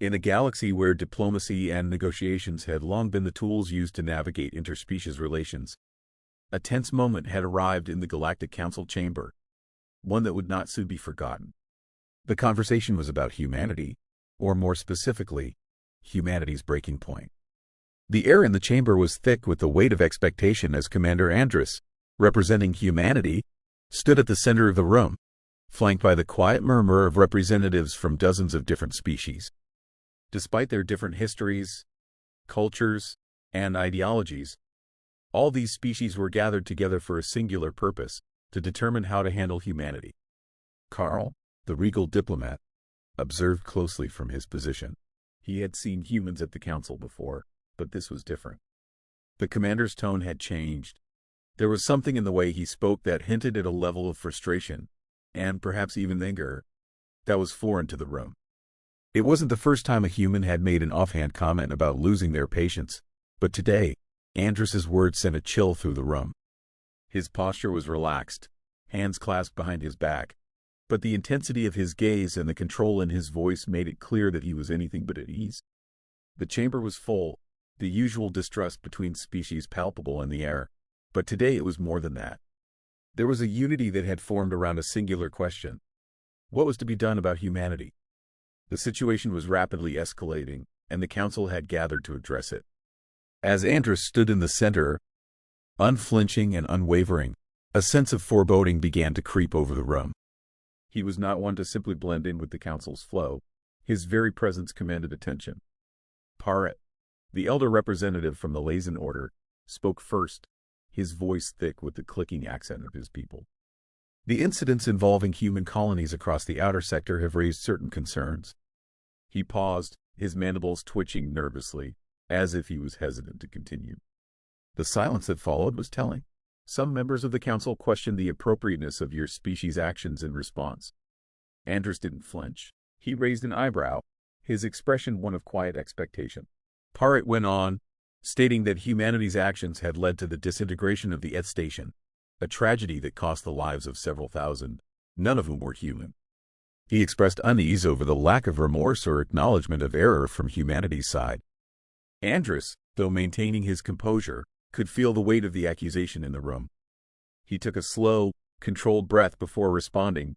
In a galaxy where diplomacy and negotiations had long been the tools used to navigate interspecies relations, a tense moment had arrived in the Galactic Council chamber, one that would not soon be forgotten. The conversation was about humanity, or more specifically, humanity's breaking point. The air in the chamber was thick with the weight of expectation as Commander Andrus, representing humanity, stood at the center of the room, flanked by the quiet murmur of representatives from dozens of different species. Despite their different histories, cultures, and ideologies, all these species were gathered together for a singular purpose: to determine how to handle humanity. Carl, the regal diplomat, observed closely from his position. He had seen humans at the council before, but this was different. The commander's tone had changed. There was something in the way he spoke that hinted at a level of frustration, and perhaps even anger, that was foreign to the room. It wasn't the first time a human had made an offhand comment about losing their patience, but today, Andrus's words sent a chill through the room. His posture was relaxed, hands clasped behind his back, but the intensity of his gaze and the control in his voice made it clear that he was anything but at ease. The chamber was full, the usual distrust between species palpable in the air, but today it was more than that. There was a unity that had formed around a singular question: what was to be done about humanity? The situation was rapidly escalating, and the council had gathered to address it. As Andrus stood in the center, unflinching and unwavering, a sense of foreboding began to creep over the room. He was not one to simply blend in with the council's flow. His very presence commanded attention. Parrot, the elder representative from the Lazen Order, spoke first, his voice thick with the clicking accent of his people. The incidents involving human colonies across the outer sector have raised certain concerns. He paused, his mandibles twitching nervously, as if he was hesitant to continue. The silence that followed was telling. Some members of the council questioned the appropriateness of your species' actions in response. Andrus didn't flinch. He raised an eyebrow, his expression one of quiet expectation. Parrot went on, stating that humanity's actions had led to the disintegration of the Eth Station, a tragedy that cost the lives of several thousand, none of whom were human. He expressed unease over the lack of remorse or acknowledgement of error from humanity's side. Andrus, though maintaining his composure, could feel the weight of the accusation in the room. He took a slow, controlled breath before responding,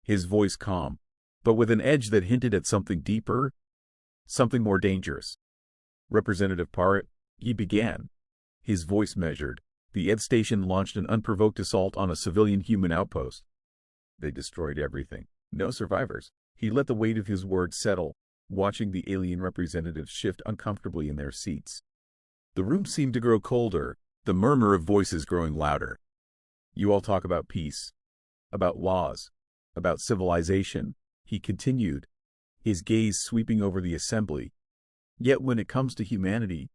his voice calm, but with an edge that hinted at something deeper, something more dangerous. Representative Parrot, he began, his voice measured. The Ed Station launched an unprovoked assault on a civilian human outpost. They destroyed everything. No survivors. He let the weight of his words settle, watching the alien representatives shift uncomfortably in their seats. The room seemed to grow colder, the murmur of voices growing louder. You all talk about peace, about laws, about civilization, he continued, his gaze sweeping over the assembly. Yet when it comes to humanity,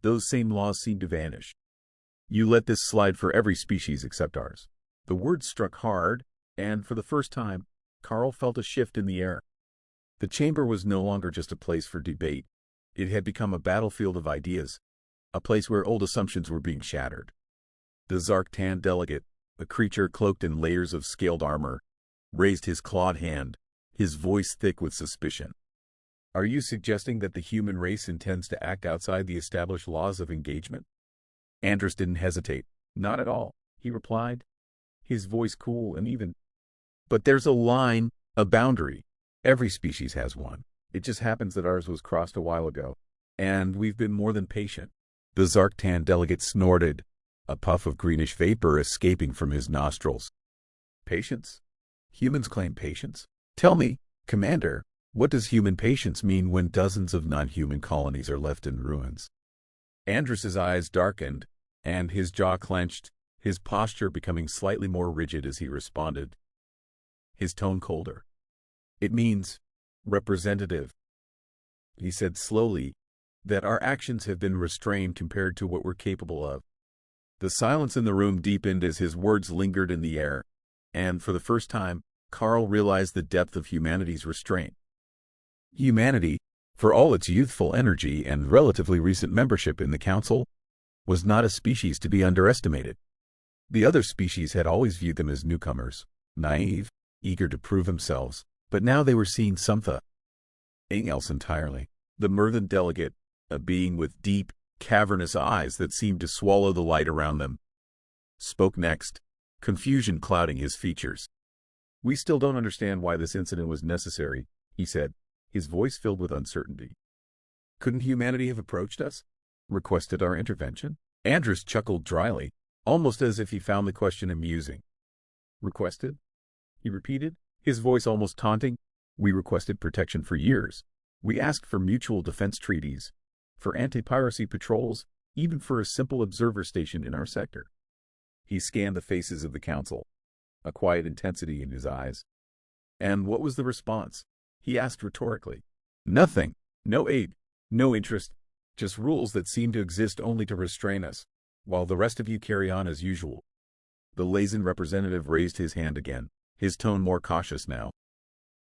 those same laws seem to vanish. You let this slide for every species except ours. The words struck hard, and for the first time, Carl felt a shift in the air. The chamber was no longer just a place for debate. It had become a battlefield of ideas, a place where old assumptions were being shattered. The Zarktan delegate, a creature cloaked in layers of scaled armor, raised his clawed hand, his voice thick with suspicion. Are you suggesting that the human race intends to act outside the established laws of engagement? Andrus didn't hesitate. Not at all, he replied, his voice cool and even. But there's a line, a boundary. Every species has one. It just happens that ours was crossed a while ago, and we've been more than patient. The Zarktan delegate snorted, a puff of greenish vapor escaping from his nostrils. Patience? Humans claim patience? Tell me, Commander, what does human patience mean when dozens of non-human colonies are left in ruins? Andrus's eyes darkened, and his jaw clenched, his posture becoming slightly more rigid as he responded, his tone colder. It means, Representative, he said slowly, that our actions have been restrained compared to what we're capable of. The silence in the room deepened as his words lingered in the air, and for the first time, Carl realized the depth of humanity's restraint. Humanity, for all its youthful energy and relatively recent membership in the Council, was not a species to be underestimated. The other species had always viewed them as newcomers, naive, eager to prove themselves, but now they were seeing something. anything else entirely. The Merthan delegate, a being with deep, cavernous eyes that seemed to swallow the light around them, spoke next, confusion clouding his features. "We still don't understand why this incident was necessary," he said, his voice filled with uncertainty. "Couldn't humanity have approached us? Requested our intervention?" Andrus chuckled dryly, almost as if he found the question amusing. "Requested?" he repeated, his voice almost taunting. "We requested protection for years. We asked for mutual defense treaties, for anti-piracy patrols, even for a simple observer station in our sector." He scanned the faces of the council, a quiet intensity in his eyes. "And what was the response?" he asked rhetorically. "Nothing. No aid. No interest. Just rules that seem to exist only to restrain us, while the rest of you carry on as usual." The Lazen representative raised his hand again, his tone more cautious now.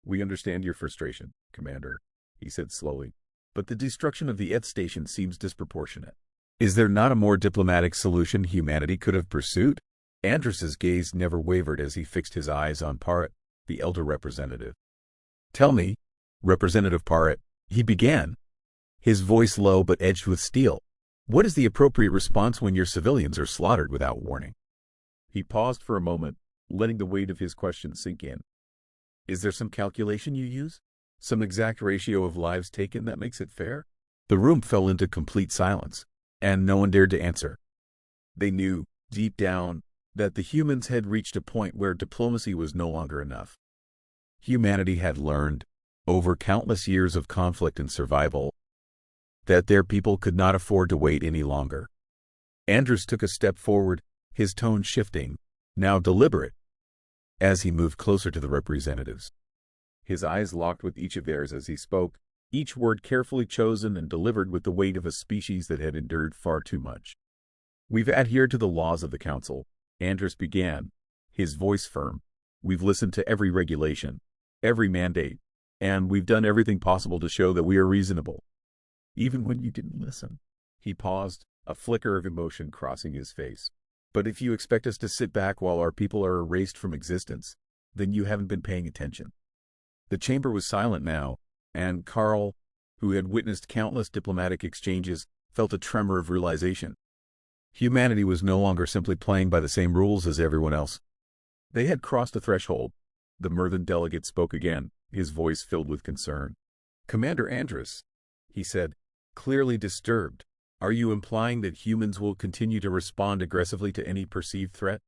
"We understand your frustration, Commander," he said slowly, "but the destruction of the ETH station seems disproportionate. Is there not a more diplomatic solution humanity could have pursued?" Andrus's gaze never wavered as he fixed his eyes on Parrott, the elder representative. "Tell me, Representative Parrott," he began, his voice low but edged with steel, "what is the appropriate response when your civilians are slaughtered without warning?" He paused for a moment, letting the weight of his question sink in. "Is there some calculation you use? Some exact ratio of lives taken that makes it fair?" The room fell into complete silence, and no one dared to answer. They knew, deep down, that the humans had reached a point where diplomacy was no longer enough. Humanity had learned, over countless years of conflict and survival, that their people could not afford to wait any longer. Andrus took a step forward, his tone shifting, now deliberate, as he moved closer to the representatives. His eyes locked with each of theirs as he spoke, each word carefully chosen and delivered with the weight of a species that had endured far too much. "We've adhered to the laws of the Council," Andrus began, his voice firm. "We've listened to every regulation, every mandate, and we've done everything possible to show that we are reasonable. Even when you didn't listen." He paused, a flicker of emotion crossing his face. "But if you expect us to sit back while our people are erased from existence, then you haven't been paying attention." The chamber was silent now, and Carl, who had witnessed countless diplomatic exchanges, felt a tremor of realization. Humanity was no longer simply playing by the same rules as everyone else. They had crossed a threshold. The Merthan delegate spoke again, his voice filled with concern. "Commander Andrus," he said, clearly disturbed, "are you implying that humans will continue to respond aggressively to any perceived threat?"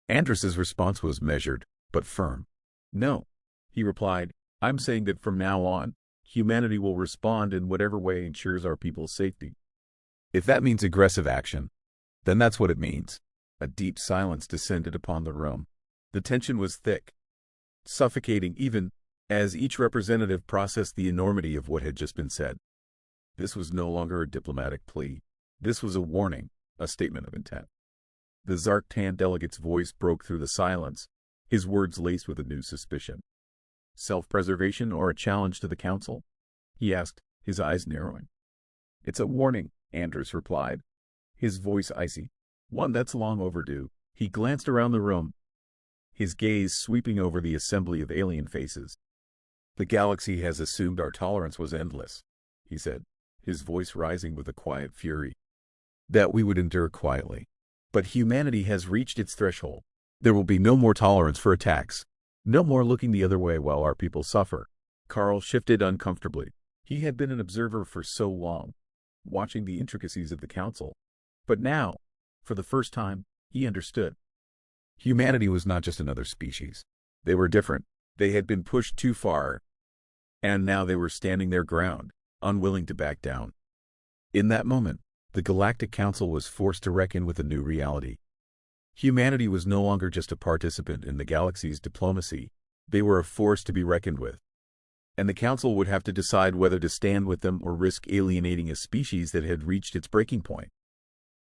Andrus's response was measured, but firm. "No," he replied, "I'm saying that from now on, humanity will respond in whatever way ensures our people's safety. If that means aggressive action, then that's what it means." A deep silence descended upon the room. The tension was thick, suffocating even as each representative processed the enormity of what had just been said. This was no longer a diplomatic plea. This was a warning, a statement of intent. The Zarktan delegate's voice broke through the silence, his words laced with a new suspicion. "Self-preservation or a challenge to the Council?" he asked, his eyes narrowing. "It's a warning," Andrus replied, his voice icy. "One that's long overdue." He glanced around the room, his gaze sweeping over the assembly of alien faces. "The galaxy has assumed our tolerance was endless," he said, his voice rising with a quiet fury. "That we would endure quietly. But humanity has reached its threshold. There will be no more tolerance for attacks. No more looking the other way while our people suffer." Carl shifted uncomfortably. He had been an observer for so long, watching the intricacies of the Council. But now, for the first time, he understood. Humanity was not just another species. They were different. They had been pushed too far, and now they were standing their ground, unwilling to back down. In that moment, the Galactic Council was forced to reckon with a new reality. Humanity was no longer just a participant in the galaxy's diplomacy. They were a force to be reckoned with. And the Council would have to decide whether to stand with them or risk alienating a species that had reached its breaking point.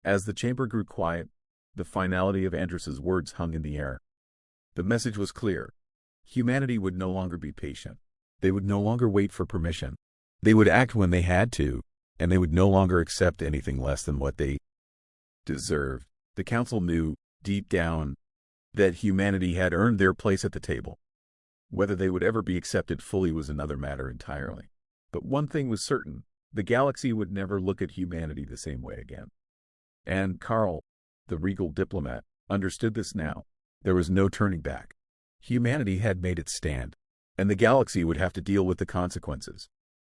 As the chamber grew quiet, the finality of Andrus's words hung in the air. The message was clear. Humanity would no longer be patient. They would no longer wait for permission. They would act when they had to, and they would no longer accept anything less than what they deserved. The Council knew, deep down, that humanity had earned their place at the table. Whether they would ever be accepted fully was another matter entirely. But one thing was certain, the galaxy would never look at humanity the same way again. And Carl, the regal diplomat, understood this now. There was no turning back. Humanity had made its stand, and the galaxy would have to deal with the consequences.